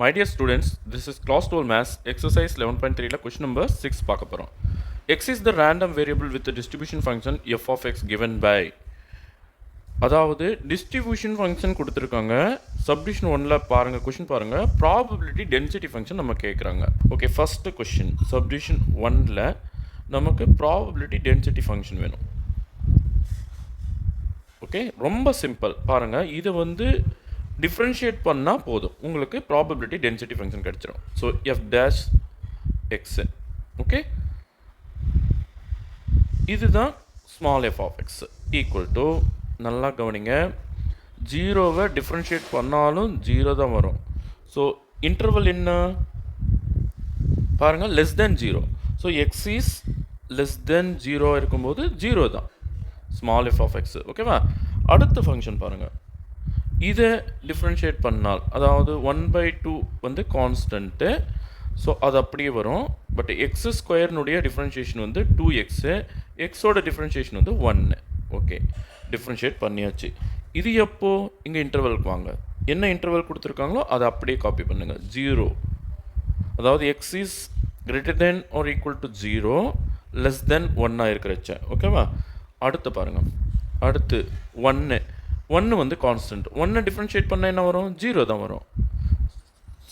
My dear students, this is class 12 maths exercise 11.3 la question number 6 பார்க்க போறோம். X is the random variable with the distribution function f of x given by அதாவது distribution function கொடுத்திருக்காங்க. subdivision 1ல பாருங்க question பாருங்க probability density function நம்ம கேக்குறாங்க. Okay, first question subdivision 1ல நமக்கு probability density function வேணும். ஓகே, ரொம்ப சிம்பிள். பாருங்க இது வந்து டிஃபரன்ஷியேட் பண்ணால் போதும், உங்களுக்கு ப்ராபபிலிட்டி டென்சிட்டி ஃபங்க்ஷன் கிடச்சிரும். So f dash x. Okay, இதுதான் small f of x equal to, நல்லா கவனிங்க, ஜீரோவை டிஃப்ரென்ஷியேட் பண்ணாலும் ஜீரோ தான் வரும். ஸோ இன்டர்வல் என்ன பாருங்கள், less than zero. So X is less than zero இருக்கும்போது ஜீரோ தான் ஸ்மால் எஃப் ஆஃப் எக்ஸ். ஓகேவா? அடுத்த ஃபங்க்ஷன் பாருங்கள், இதை டிஃப்ரென்ஷியேட் பண்ணால், அதாவது 1/2 வந்து கான்ஸ்டன்ட்டு, ஸோ அது அப்படியே வரும். பட் எக்ஸ் ஸ்கொயர்னுடைய டிஃப்ரென்ஷியேஷன் வந்து 2x, எக்ஸோட டிஃப்ரென்ஷியேஷன் வந்து 1. ஓகே, டிஃப்ரென்ஷியேட் பண்ணியாச்சு. இது எப்போ இங்கே இன்டர்வலுக்கு வாங்க, என்ன இன்டர்வல் கொடுத்துருக்காங்களோ அதை அப்படியே காப்பி பண்ணுங்கள். 0, அதாவது x is greater than or equal to 0 less than 1 இருக்கிறச்ச. ஓகேவா? அடுத்து பாருங்கள், அடுத்து 1 வந்து கான்ஸ்டன்ட், 1 டிஃப்ரென்ஷியேட் பண்ணால் என்ன வரும்? 0 தான் வரும்.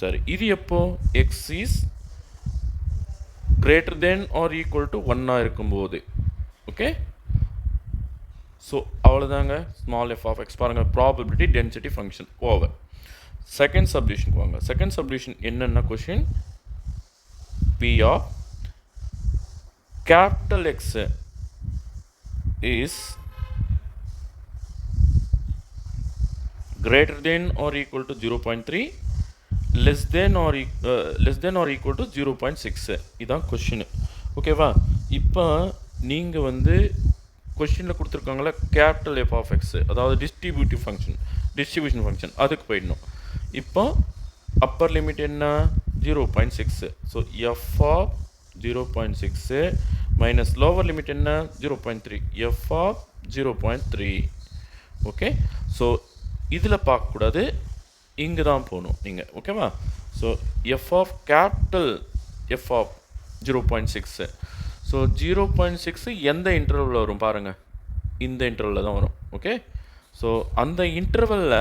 சரி, இது எப்போ x is greater than or equal to 1 இருக்கும்போது. ஓகே, ஸோ அவ்வளோதாங்க ஸ்மால் எஃப் ஆஃப் எக்ஸ். பாருங்கள், probability density function over. Second சப்டிவிஷனுக்கு வாங்க. செகண்ட் சப்டிவிஷன் என்னென்ன question, P of capital X is greater than or equal to 0.3 less than or equal to 0.6. இதான் question. ஓகேவா? இப்போ நீங்கள் வந்து கொஷினில் கொடுத்துருக்காங்களா கேபிட்டல் எஃப் ஆஃப் எக்ஸ், அதாவது டிஸ்ட்ரிபியூஷன் ஃபங்க்ஷன், அதுக்கு போயிடணும். இப்போ அப்பர் லிமிட் என்ன? 0.6. So F of 0.6 minus lower limit என்ன? 0.3. F of 0.3. ஓகே, ஸோ இதில் பார்க்கக்கூடாது, இங்கே தான் போகணும் நீங்கள். ஓகேவா? So F of capital F of 0.6. So 0.6 எந்த இன்டர்வலில் வரும் பாருங்கள், இந்த இன்டர்வலில் தான் வரும். ஓகே, ஸோ அந்த இன்டர்வலில்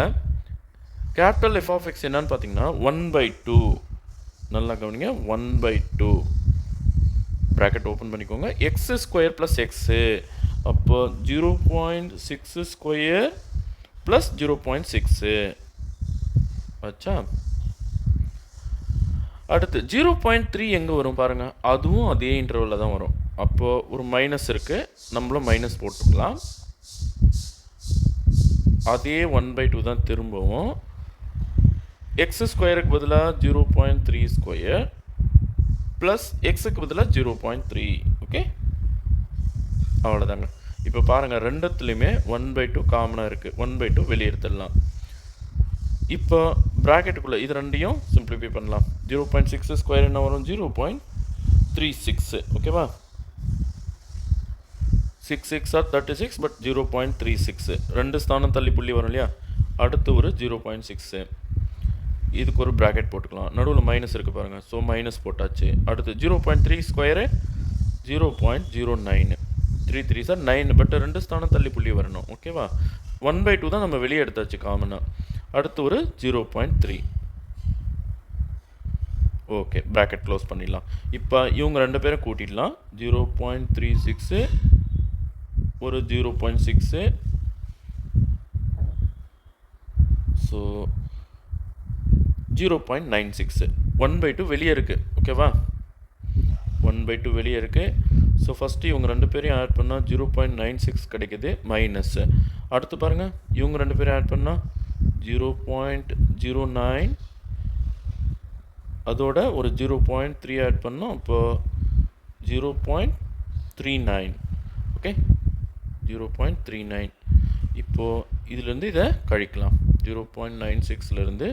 கேபிட்டல் எஃப் ஆஃப் எக்ஸ் என்னன்னு பார்த்தீங்கன்னா 1/2. நல்லா கவனிங்க, 1/2 ப்ராக்கெட் ஓப்பன் பண்ணிக்கோங்க. எக்ஸ் ஸ்கொயர் ப்ளஸ் எக்ஸு, அப்போ 0.6 ஸ்கொயர் ப்ளஸ் 0.6 ஆச்சா. அடுத்து 0.3 எங்கே வரும் பாருங்கள், அதுவும் அதே இன்டர்வலில் தான் வரும். அப்போது ஒரு மைனஸ் இருக்குது, நம்மளும் மைனஸ் போட்டுக்கலாம். அதே 1/2 தான் திரும்பவும். எக்ஸ் ஸ்கொயருக்கு பதிலாக 0.3 ஸ்கொயர் ப்ளஸ் எக்ஸுக்கு பதிலாக 0.3. ஓகே, அவ்வளோதாங்க. இப்போ பாருங்கள், ரெண்டுத்துலேயுமே 1/2 காமனாக இருக்குது, 1/2 வெளியே எடுத்துடலாம். இப்போ ப்ராக்கெட்டுக்குள்ளே இது ரெண்டையும் சிம்பிளிஃபை பண்ணலாம். 0.6 ஸ்கொயர் என்ன வரும்? 0.36. ஓகேவா? 6 6 ஆர் 36, பட் 0.36 ரெண்டு ஸ்தானம் தள்ளி புள்ளி வரும் இல்லையா? அடுத்து ஒரு 0.6, இதுக்கு ஒரு ப்ராக்கெட் போட்டுக்கலாம். நடுவில் மைனஸ் இருக்குது பாருங்கள், ஸோ மைனஸ் போட்டாச்சு. அடுத்து 0.3 ஸ்கொயரு 0.09, 3 3 சார் 9, பட் ரெண்டு ஸ்தானம் தள்ளி புள்ளி வரணும். ஓகேவா? 1/2 தான் நம்ம வெளியே எடுத்தாச்சு காமனாக. அடுத்து ஒரு 0.3. ஓகே, ப்ராக்கெட் க்ளோஸ் பண்ணிடலாம். இப்போ இவங்க ரெண்டு பேரும் கூட்டிடலாம். 0.36 ஒரு 0.6, ஸோ 0.96. 1/2 வெளியே இருக்குது. ஓகேவா? 1/2 வெளியே இருக்குது. ஸோ ஃபஸ்ட்டு இவங்க ரெண்டு பேரையும் ஆட் பண்ணால் 0.96 கிடைக்கிது மைனஸ். அடுத்து பாருங்கள், இவங்க ரெண்டு பேரும் ஆட் பண்ணால் 0.09, அதோட ஒரு 0.3 ஆட் பண்ணோம், அப்போது 0.39. ஓகே, 0.39. இப்போது இதிலேருந்து இதை கழிக்கலாம். 0.96லேருந்து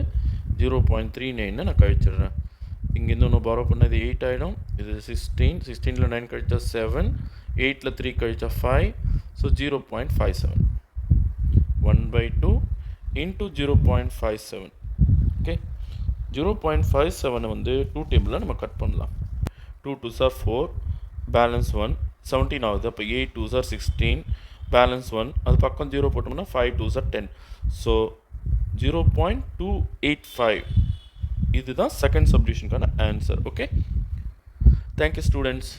0.39 நான் கழிச்சிடுறேன். இங்கேருந்து ஒன்று பாரோ பண்ணது 8 ஆகிடும். இது 16, 16ல் 9 கழிச்சா 7, 8ல் 3 கழிச்சா 5, ஸோ 0.57. 1/2 into 0.57. ஓகே, 0.57 வந்து 2 டேபிளில் நம்ம கட் பண்ணலாம். 2 2s are 4, பேலன்ஸ் 1, 17 ஆகுது. அப்போ 8 2s are 16, பேலன்ஸ் 1. அது பக்கம் 0 போட்டோம்னா 5 2s are 10. ஸோ 0.285 இதுதான் செகண்ட் சப்டிவிஷனுக்கான ஆன்சர். Okay, thank you students.